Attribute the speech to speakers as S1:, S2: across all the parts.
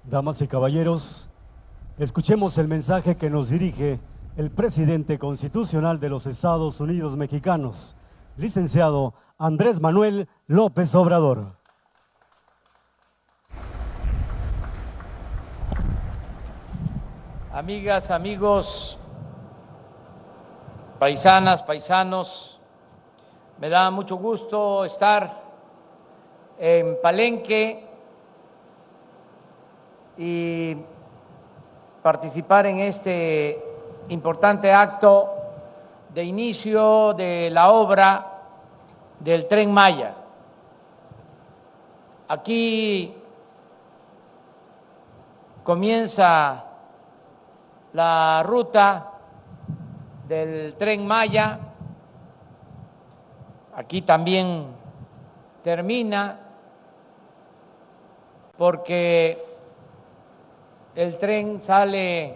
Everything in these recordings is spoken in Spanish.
S1: Damas y caballeros, escuchemos el mensaje que nos dirige el presidente constitucional de los Estados Unidos mexicanos, licenciado Andrés Manuel López Obrador.
S2: Amigas, amigos, paisanas, paisanos, me da mucho gusto estar en Palenque y participar en este importante acto de inicio de la obra del Tren Maya. Aquí comienza la ruta del Tren Maya, aquí también termina, porque el tren sale,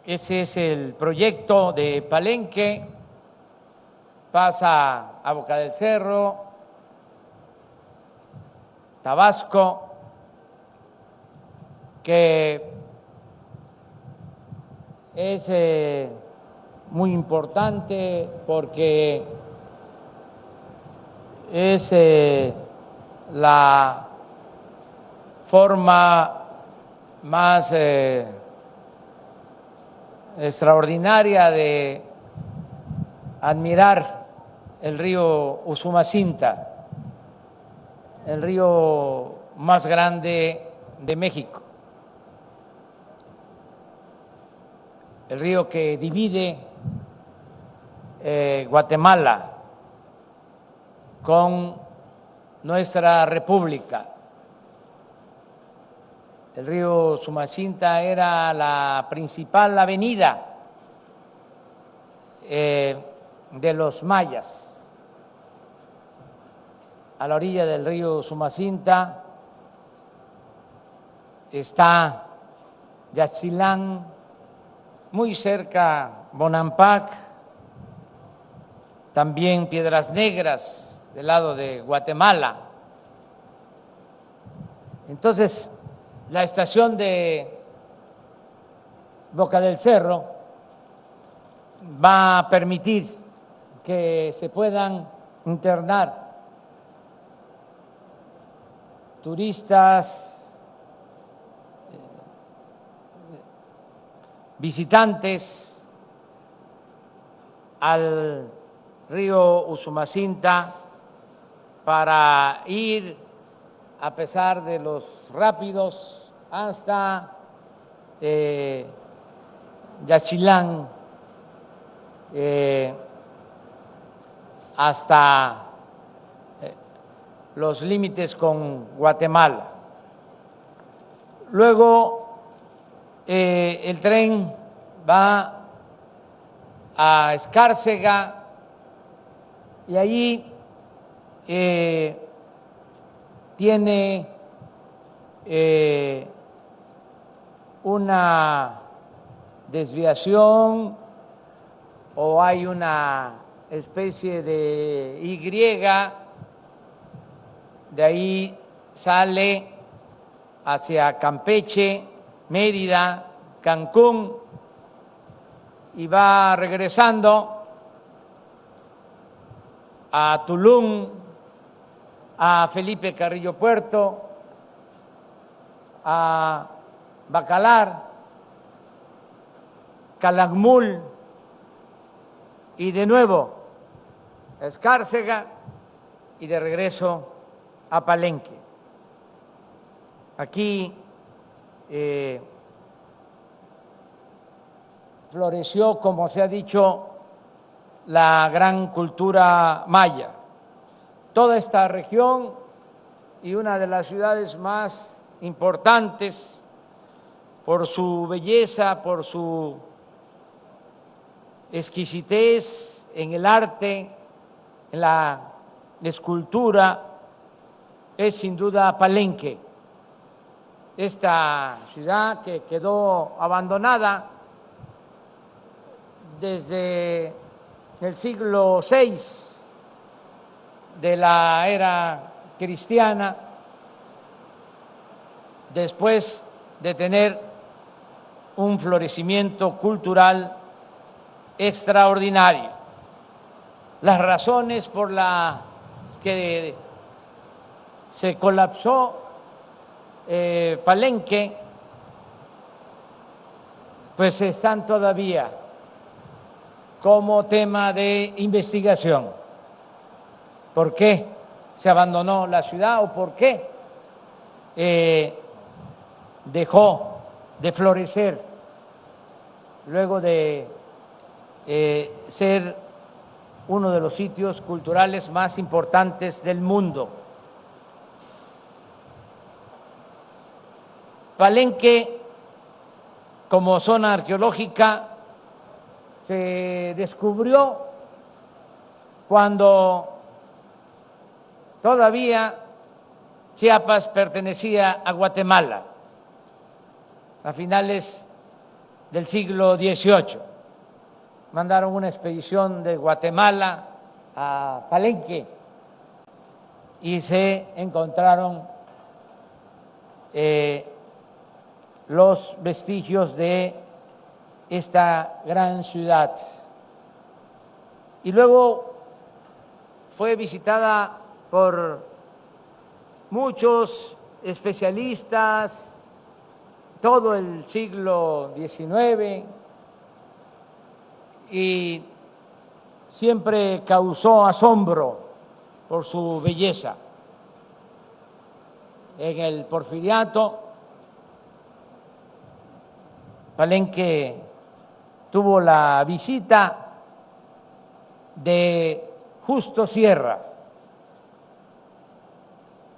S2: ese es el proyecto de Palenque, pasa a Boca del Cerro, Tabasco, que es muy importante porque es la forma más extraordinaria de admirar el río Usumacinta, el río más grande de México, el río que divide Guatemala con nuestra república. El río Usumacinta era la principal avenida de los mayas. A la orilla del río Usumacinta está Yaxchilán, muy cerca Bonampak, también Piedras Negras del lado de Guatemala. Entonces, la estación de Boca del Cerro va a permitir que se puedan internar turistas, visitantes al río Usumacinta para ir, a pesar de los rápidos, hasta Yaxchilán, hasta los límites con Guatemala. Luego el tren va a Escárcega y allí tiene una desviación o hay una especie de Y, de ahí sale hacia Campeche, Mérida, Cancún y va regresando a Tulum, a Felipe Carrillo Puerto, a Bacalar, Calakmul y de nuevo a Escárcega y de regreso a Palenque. Aquí floreció, como se ha dicho, la gran cultura maya. Toda esta región y una de las ciudades más importantes por su belleza, por su exquisitez en el arte, en la escultura, es sin duda Palenque. Esta ciudad que quedó abandonada desde el siglo VI de la era cristiana después de tener un florecimiento cultural extraordinario. Las razones por las que se colapsó Palenque, pues están todavía como tema de investigación. ¿Por qué se abandonó la ciudad o por qué dejó de florecer luego de ser uno de los sitios culturales más importantes del mundo? Palenque, como zona arqueológica, se descubrió cuando todavía Chiapas pertenecía a Guatemala, a finales del siglo XVIII. Mandaron una expedición de Guatemala a Palenque y se encontraron los vestigios de esta gran ciudad. Y luego fue visitada por muchos especialistas todo el siglo XIX y siempre causó asombro por su belleza. En el Porfiriato, Palenque tuvo la visita de Justo Sierra.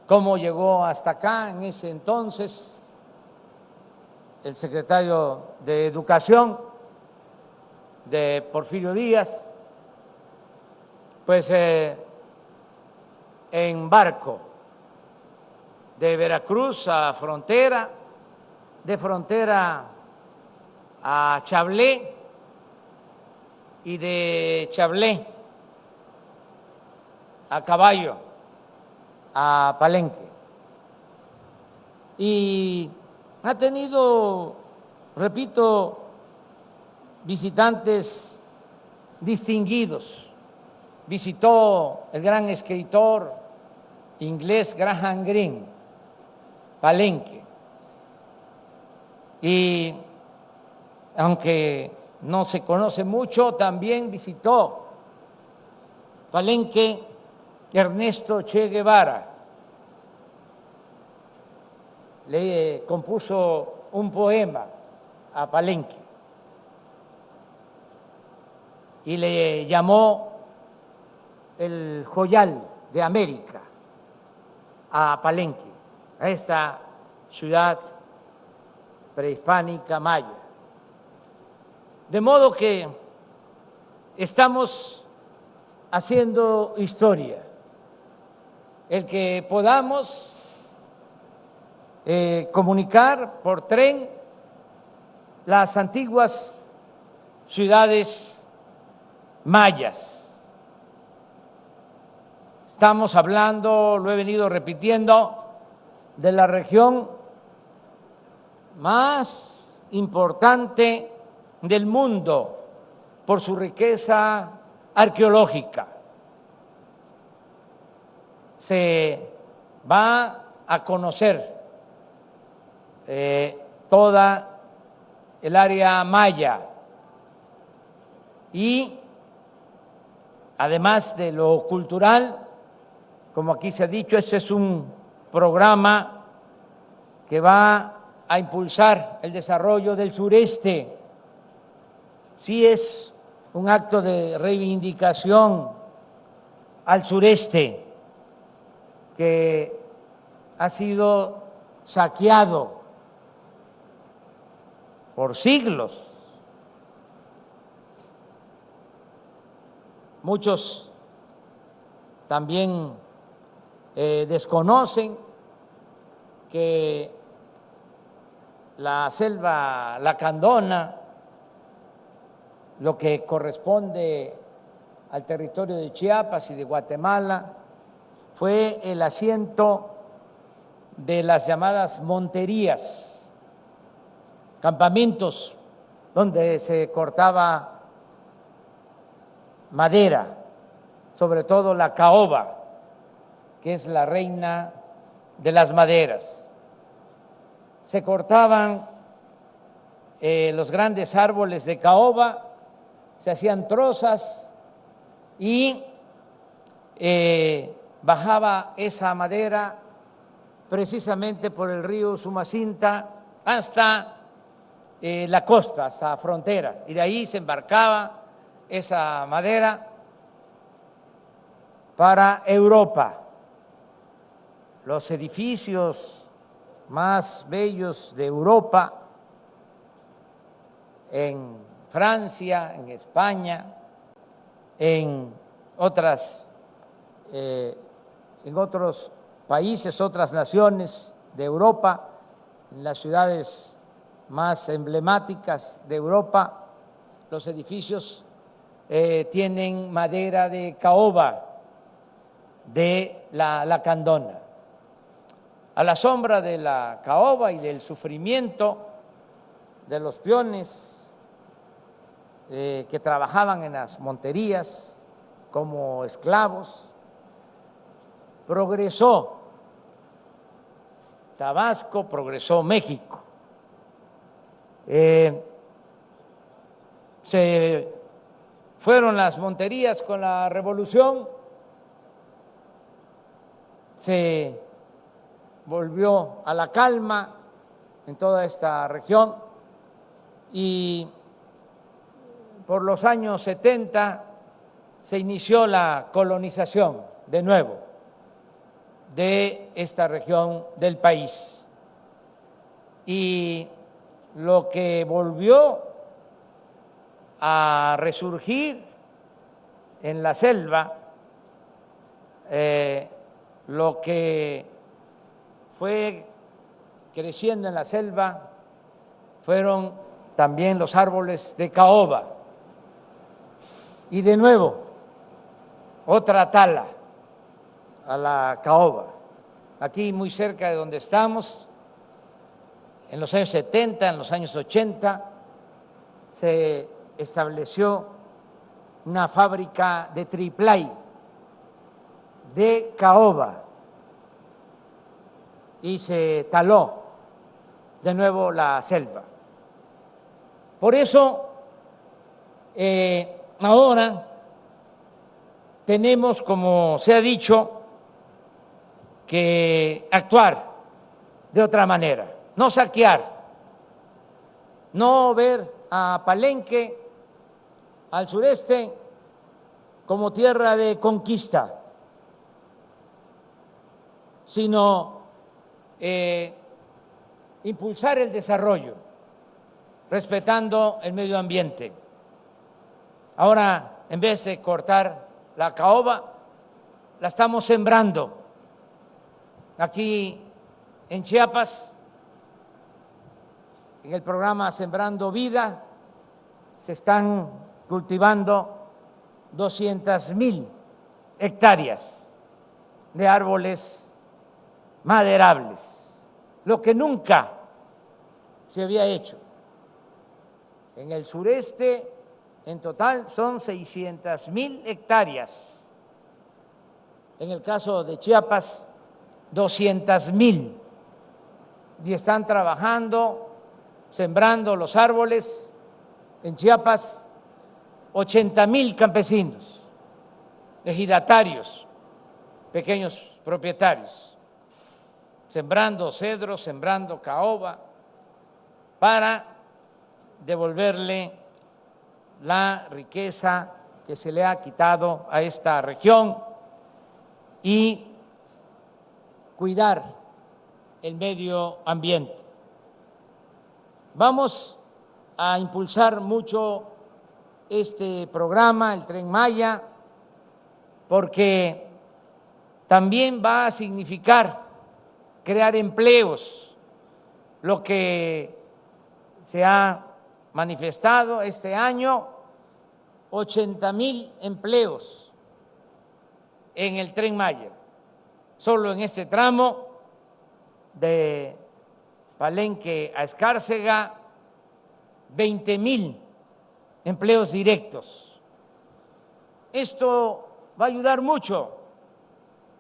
S2: ¿Cómo llegó hasta acá en ese entonces? El secretario de Educación de Porfirio Díaz, pues en barco de Veracruz a Frontera, de Frontera a Chablé y de Chablé a caballo a Palenque. Y ha tenido, repito, visitantes distinguidos. Visitó el gran escritor inglés Graham Greene Palenque. Y aunque no se conoce mucho, también visitó Palenque Ernesto Che Guevara. Le compuso un poema a Palenque y le llamó el joyal de América a Palenque, a esta ciudad prehispánica maya. De modo que estamos haciendo historia. El que podamos comunicar por tren las antiguas ciudades mayas. Estamos hablando, lo he venido repitiendo, de la región más importante del mundo por su riqueza arqueológica. Se va a conocer toda el área maya y además de lo cultural, como aquí se ha dicho, este es un programa que va a impulsar el desarrollo del sureste. Sí es un acto de reivindicación al sureste que ha sido saqueado por siglos. Muchos también desconocen que la selva lacandona, lo que corresponde al territorio de Chiapas y de Guatemala, fue el asiento de las llamadas monterías, campamentos donde se cortaba madera, sobre todo la caoba, que es la reina de las maderas. Se cortaban los grandes árboles de caoba, se hacían trozas y bajaba esa madera precisamente por el río Sumacinta hasta la costa, hasta frontera, y de ahí se embarcaba esa madera para Europa. Los edificios más bellos de Europa, en Francia, en España, en otros países, otras naciones de Europa, en las ciudades más emblemáticas de Europa, los edificios tienen madera de caoba, de la lacandona. A la sombra de la caoba y del sufrimiento de los peones que trabajaban en las monterías como esclavos, progresó Tabasco, progresó México. Se fueron las monterías con la revolución, se volvió a la calma en toda esta región y por los años 70 se inició la colonización de nuevo de esta región del país. Y lo que volvió a resurgir en la selva, lo que fue creciendo en la selva fueron también los árboles de caoba. Y de nuevo, otra tala a la caoba. Aquí muy cerca de donde estamos, en los años 70, en los años 80, se estableció una fábrica de triplay de caoba y se taló de nuevo la selva. Por eso, ahora tenemos, como se ha dicho, que actuar de otra manera, no saquear, no ver a Palenque, al sureste, como tierra de conquista, sino impulsar el desarrollo, respetando el medio ambiente. Ahora, en vez de cortar la caoba, la estamos sembrando. Aquí en Chiapas, en el programa Sembrando Vida, se están cultivando 200,000 hectáreas de árboles maderables, lo que nunca se había hecho. En el sureste, en total, son 600,000 hectáreas. En el caso de Chiapas, 200,000. Y están trabajando, sembrando los árboles en Chiapas, 80,000 campesinos, ejidatarios, pequeños propietarios, sembrando cedros, sembrando caoba, para devolverle la riqueza que se le ha quitado a esta región y cuidar el medio ambiente. Vamos a impulsar mucho este programa, el Tren Maya, porque también va a significar crear empleos, lo que se ha manifestado este año, 80,000 empleos en el Tren Maya. Solo en este tramo de Palenque a Escárcega, 20,000 empleos directos. Esto va a ayudar mucho.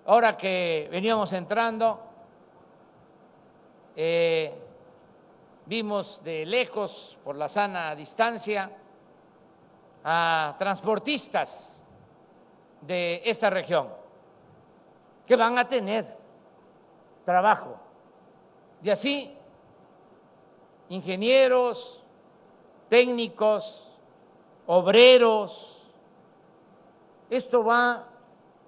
S2: Ahora que veníamos entrando, vimos de lejos, por la sana distancia, a transportistas de esta región que van a tener trabajo. Y así, ingenieros, técnicos, obreros. Esto va a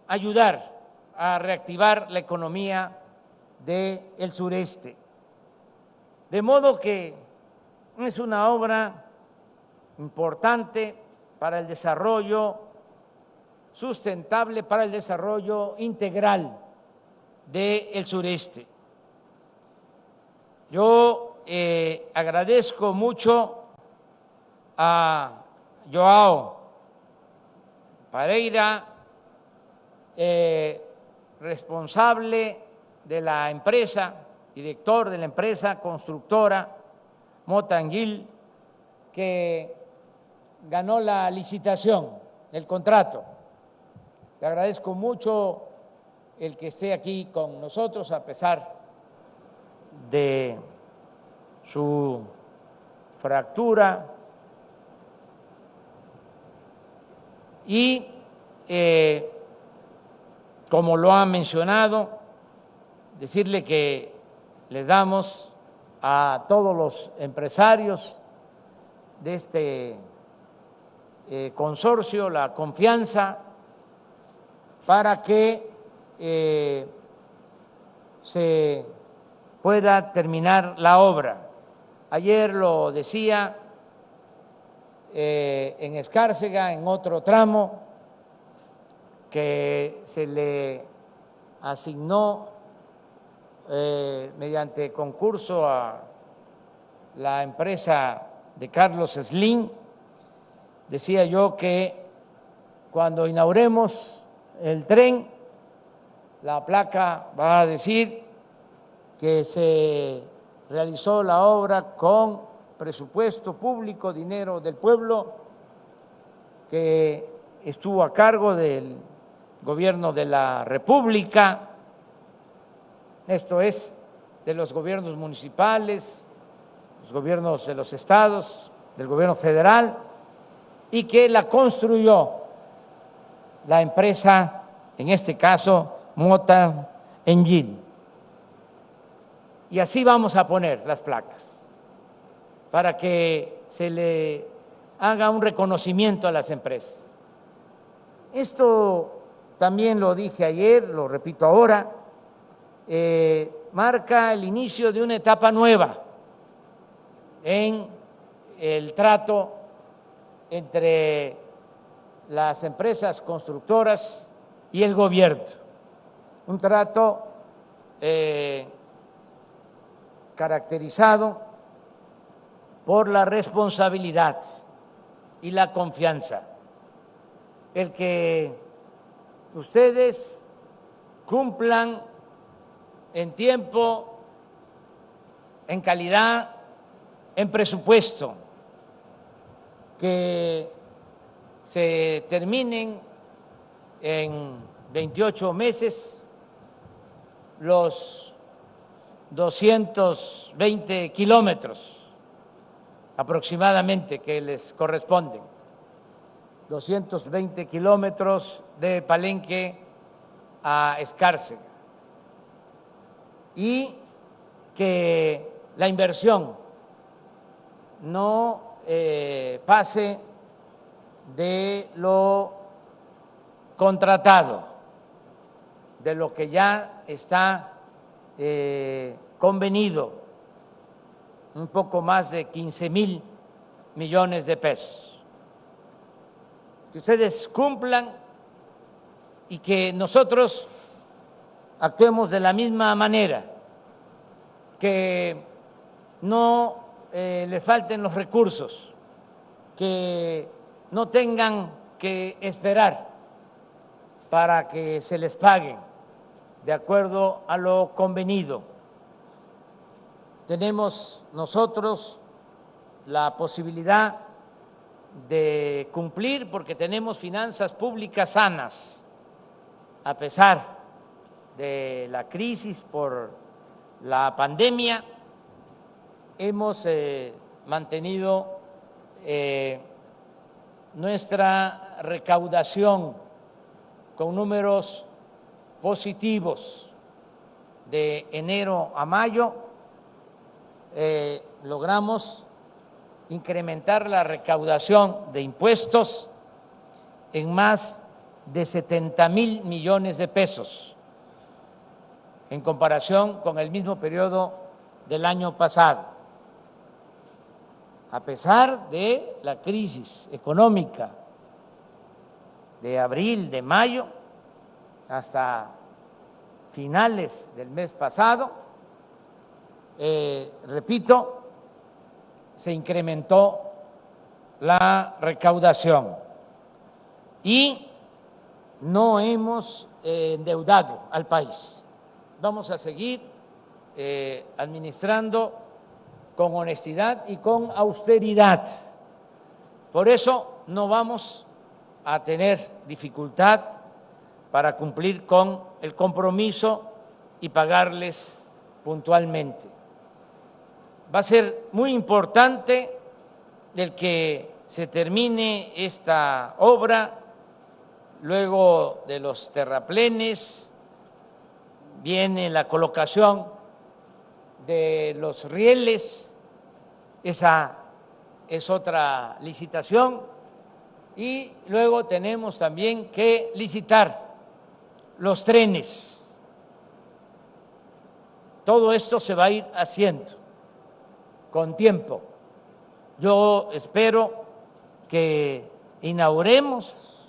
S2: ayudar a reactivar la economía del sureste. De modo que es una obra importante para el desarrollo sustentable, para el desarrollo integral del sureste. Yo agradezco mucho a Joao Pereira, responsable de la empresa, director de la empresa constructora Mota Anguil, que ganó la licitación, el contrato. Le agradezco mucho el que esté aquí con nosotros a pesar de su fractura y como lo ha mencionado, decirle que le damos a todos los empresarios de este consorcio la confianza para que se pueda terminar la obra. Ayer lo decía en Escárcega, en otro tramo que se le asignó mediante concurso a la empresa de Carlos Slim. Decía yo que cuando inauguremos el tren, la placa va a decir que se realizó la obra con presupuesto público, dinero del pueblo, que estuvo a cargo del gobierno de la República, esto es, de los gobiernos municipales, los gobiernos de los estados, del gobierno federal, y que la construyó la empresa, en este caso, Mota Anguil. Y así vamos a poner las placas, para que se le haga un reconocimiento a las empresas. Esto también lo dije ayer, lo repito ahora, marca el inicio de una etapa nueva en el trato entre las empresas constructoras y el gobierno, un trato caracterizado por la responsabilidad y la confianza, el que ustedes cumplan en tiempo, en calidad, en presupuesto, que se terminen en 28 meses los 220 kilómetros aproximadamente que les corresponden, 220 kilómetros de Palenque a Escárcega, y que la inversión no pase de lo contratado, de lo que ya está convenido, un poco más de 15,000 millones de pesos. Que ustedes cumplan y que nosotros actuemos de la misma manera, que no les falten los recursos, que no tengan que esperar para que se les paguen de acuerdo a lo convenido, tenemos nosotros la posibilidad de cumplir porque tenemos finanzas públicas sanas, a pesar de la crisis por la pandemia. Hemos mantenido nuestra recaudación con números positivos. De enero a mayo logramos incrementar la recaudación de impuestos en más de 70,000 millones de pesos en comparación con el mismo periodo del año pasado. A pesar de la crisis económica de abril, de mayo, hasta finales del mes pasado, repito, se incrementó la recaudación y no hemos endeudado al país. Vamos a seguir administrando con honestidad y con austeridad. Por eso no vamos a tener dificultad para cumplir con el compromiso y pagarles puntualmente. Va a ser muy importante el que se termine esta obra. Luego de los terraplenes viene la colocación de los rieles, esa es otra licitación, y luego tenemos también que licitar los trenes. Todo esto se va a ir haciendo con tiempo. Yo espero que inauguremos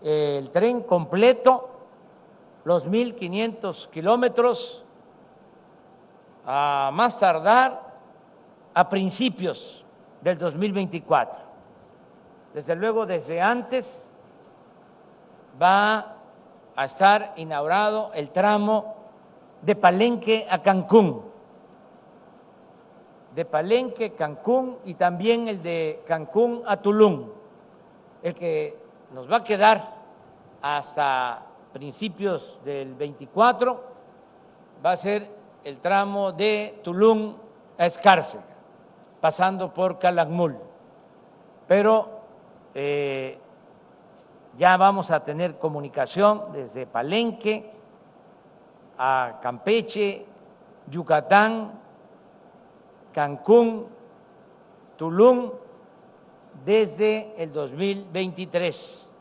S2: el tren completo, los 1,500 kilómetros, a más tardar a principios del 2024. Desde luego, desde antes va a estar inaugurado el tramo de Palenque a Cancún, de Palenque, Cancún, y también el de Cancún a Tulum. El que nos va a quedar hasta principios del 24 va a ser el tramo de Tulum a Escárcega, pasando por Calakmul. Pero ya vamos a tener comunicación desde Palenque a Campeche, Yucatán, Cancún, Tulum, desde el 2023,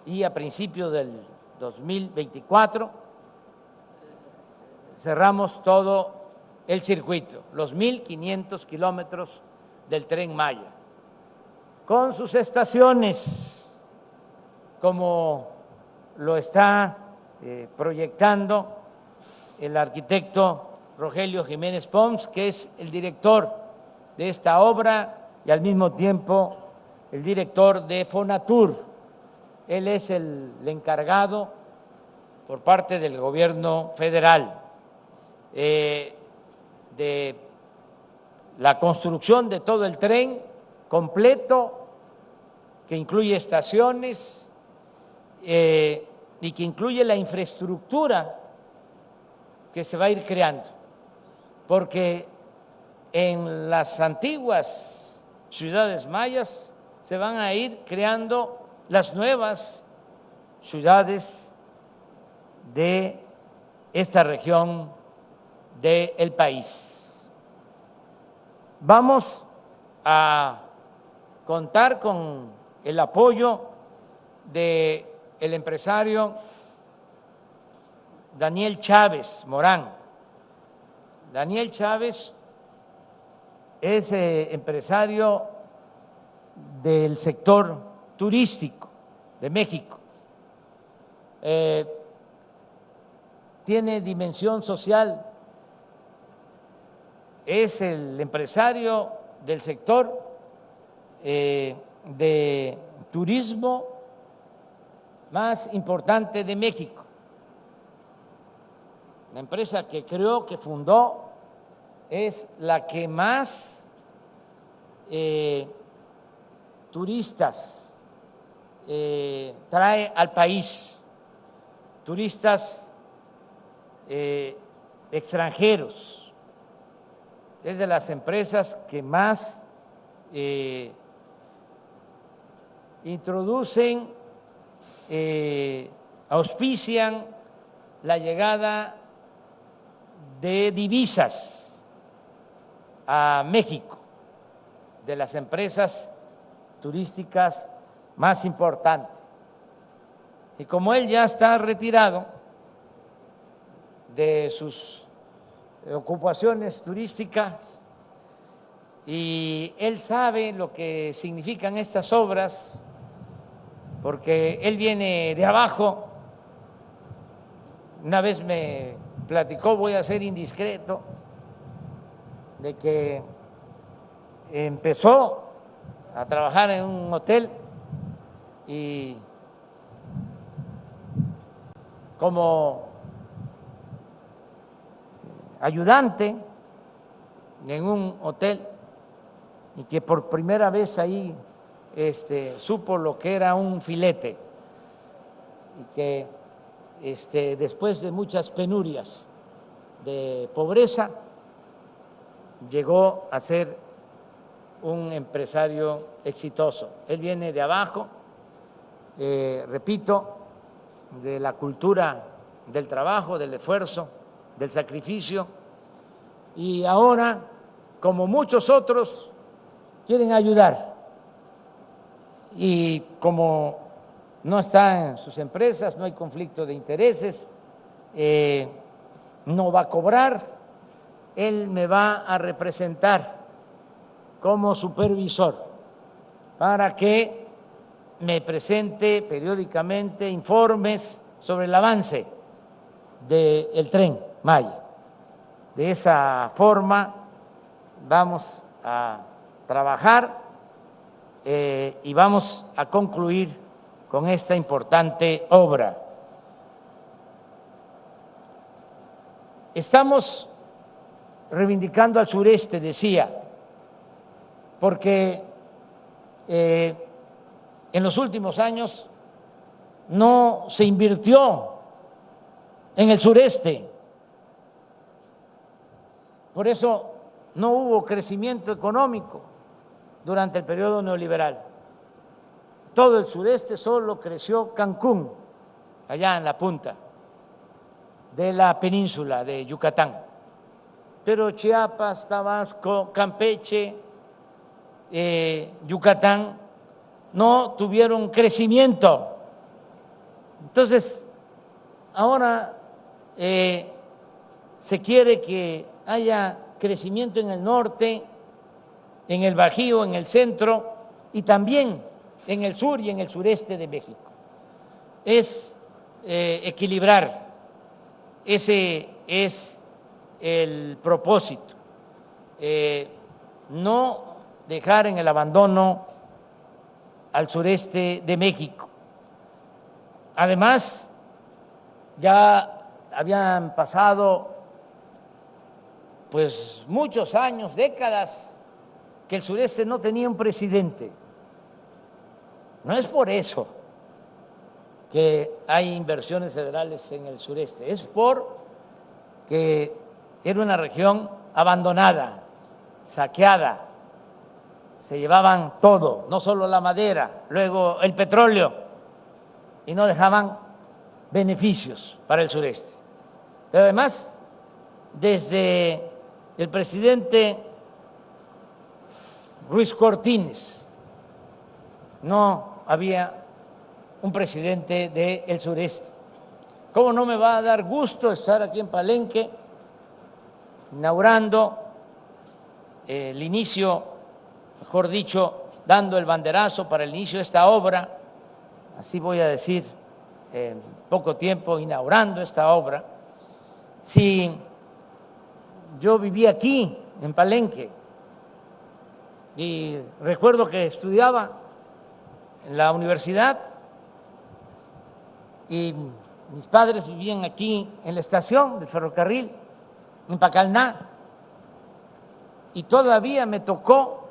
S2: y a principios del 2024 cerramos todo el circuito, los 1,500 kilómetros del Tren Maya, con sus estaciones, como lo está proyectando el arquitecto Rogelio Jiménez Pons, que es el director de esta obra y al mismo tiempo el director de Fonatur. Él es el encargado por parte del gobierno federal de la construcción de todo el tren completo, que incluye estaciones y que incluye la infraestructura que se va a ir creando, porque en las antiguas ciudades mayas se van a ir creando las nuevas ciudades de esta región del país. Vamos a contar con el apoyo del empresario Daniel Chávez Morán. Daniel Chávez es empresario del sector turístico de México. Tiene dimensión social, es el empresario del sector de turismo más importante de México. La empresa que creó, que fundó es la que más turistas trae al país, turistas extranjeros. Es de las empresas que más introducen, auspician la llegada de divisas a México, de las empresas turísticas más importantes. Y como él ya está retirado de sus ocupaciones turísticas y él sabe lo que significan estas obras, porque él viene de abajo. Una vez me platicó, voy a ser indiscreto, de que empezó a trabajar en un hotel y como ayudante en un hotel, y que por primera vez ahí supo lo que era un filete, y que después de muchas penurias de pobreza llegó a ser un empresario exitoso. Él viene de abajo, repito, de la cultura del trabajo, del esfuerzo, del sacrificio, y ahora, como muchos otros, quieren ayudar. Y como no está en sus empresas, no hay conflicto de intereses, no va a cobrar, él me va a representar como supervisor para que me presente periódicamente informes sobre el avance del Tren Maya. De esa forma vamos a trabajar y vamos a concluir con esta importante obra. Estamos reivindicando al sureste, decía, porque en los últimos años no se invirtió en el sureste. Por eso no hubo crecimiento económico durante el periodo neoliberal. Todo el sureste solo creció Cancún, allá en la punta de la península de Yucatán. Pero Chiapas, Tabasco, Campeche, Yucatán no tuvieron crecimiento. Entonces, ahora se quiere que haya crecimiento en el norte, en el Bajío, en el centro y también en el sur y en el sureste de México. Es equilibrar, ese es el propósito, no dejar en el abandono al sureste de México. Además, ya habían pasado pues muchos años, décadas, que el sureste no tenía un presidente. No es por eso que hay inversiones federales en el sureste, es porque era una región abandonada, saqueada, se llevaban todo, no solo la madera, luego el petróleo, y no dejaban beneficios para el sureste. Pero además, desde el presidente Ruiz Cortines, no había un presidente del sureste. ¿Cómo no me va a dar gusto estar aquí en Palenque, inaugurando el inicio, mejor dicho, dando el banderazo para el inicio de esta obra, así voy a decir, en poco tiempo inaugurando esta obra, si yo viví aquí en Palenque y recuerdo que estudiaba en la universidad y mis padres vivían aquí en la estación del ferrocarril, en Pacalná, y todavía me tocó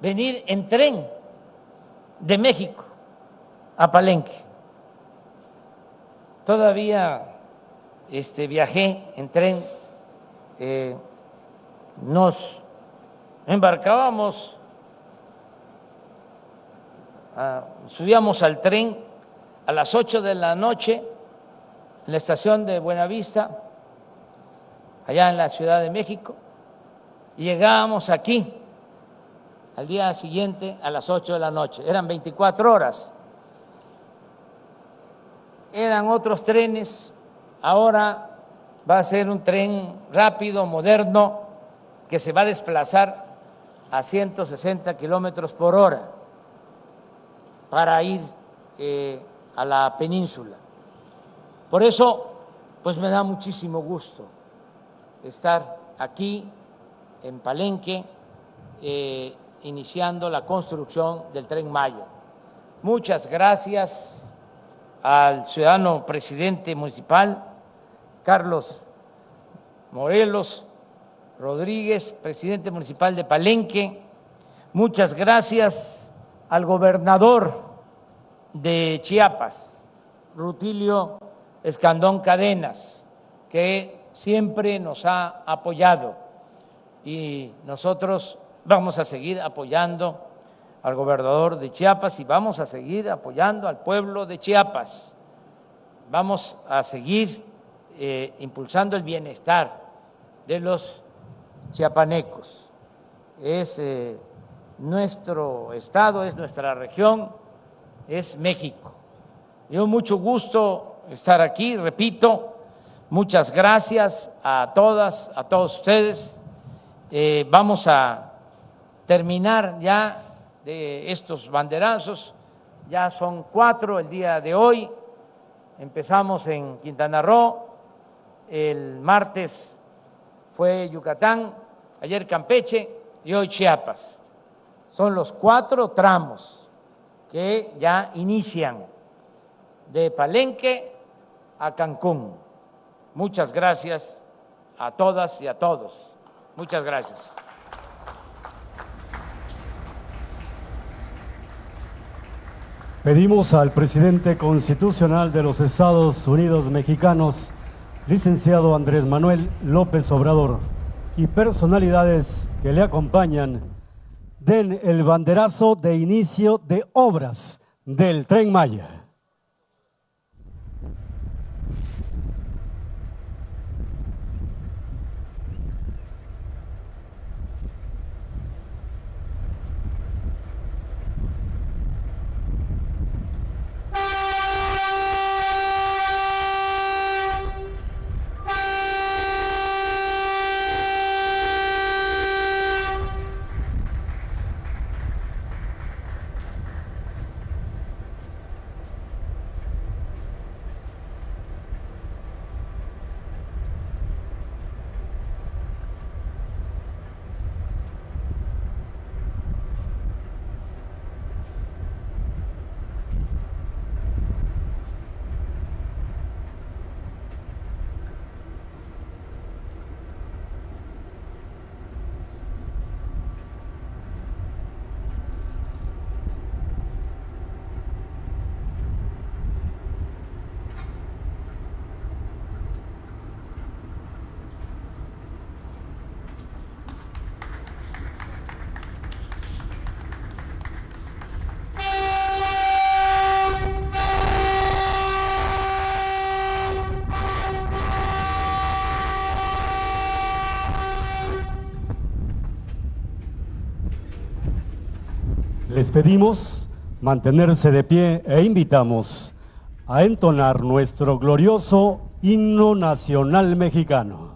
S2: venir en tren de México a Palenque. Todavía viajé en tren, nos embarcábamos, subíamos al tren a las 8 de la noche en la estación de Buenavista, allá en la Ciudad de México, y llegábamos aquí al día siguiente a las 8 de la noche. Eran 24 horas. Eran otros trenes, ahora va a ser un tren rápido, moderno, que se va a desplazar a 160 kilómetros por hora para ir a la península. Por eso, pues me da muchísimo gusto estar aquí en Palenque, iniciando la construcción del Tren Maya. Muchas gracias al ciudadano presidente municipal, Carlos Morelos Rodríguez, presidente municipal de Palenque. Muchas gracias al gobernador de Chiapas, Rutilio Escandón Cadenas, que siempre nos ha apoyado, y nosotros vamos a seguir apoyando al gobernador de Chiapas y vamos a seguir apoyando al pueblo de Chiapas. Vamos a seguir impulsando el bienestar de los chiapanecos. Es nuestro estado, es nuestra región, es México. Yo mucho gusto estar aquí, repito, muchas gracias a todas, a todos ustedes. Vamos a terminar ya de estos banderazos, ya son 4 el día de hoy. Empezamos en Quintana Roo, el martes fue Yucatán, ayer Campeche y hoy Chiapas. Son los 4 tramos que ya inician de Palenque a Cancún. Muchas gracias a todas y a todos. Muchas gracias.
S1: Pedimos al presidente constitucional de los Estados Unidos mexicanos, licenciado Andrés Manuel López Obrador, y personalidades que le acompañan, den el banderazo de inicio de obras del Tren Maya. Les pedimos mantenerse de pie e invitamos a entonar nuestro glorioso himno nacional mexicano.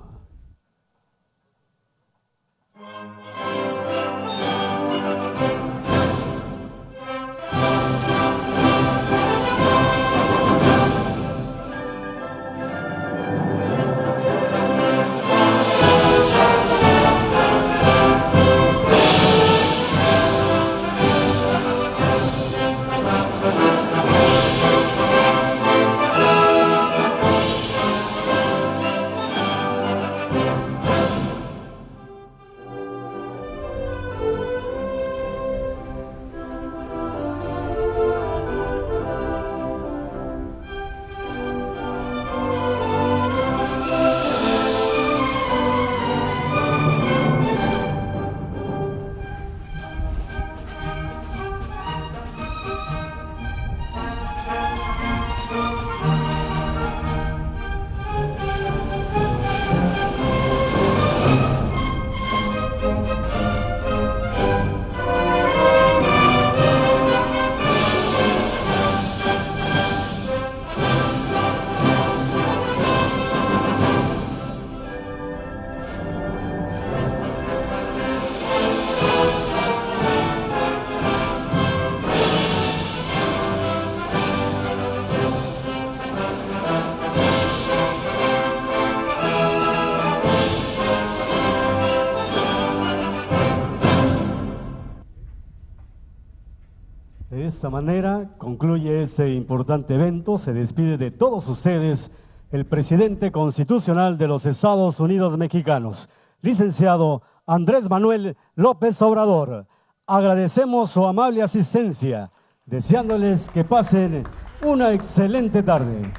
S1: De esta manera concluye este importante evento. Se despide de todos ustedes el presidente constitucional de los Estados Unidos mexicanos, licenciado Andrés Manuel López Obrador. Agradecemos su amable asistencia, deseándoles que pasen una excelente tarde.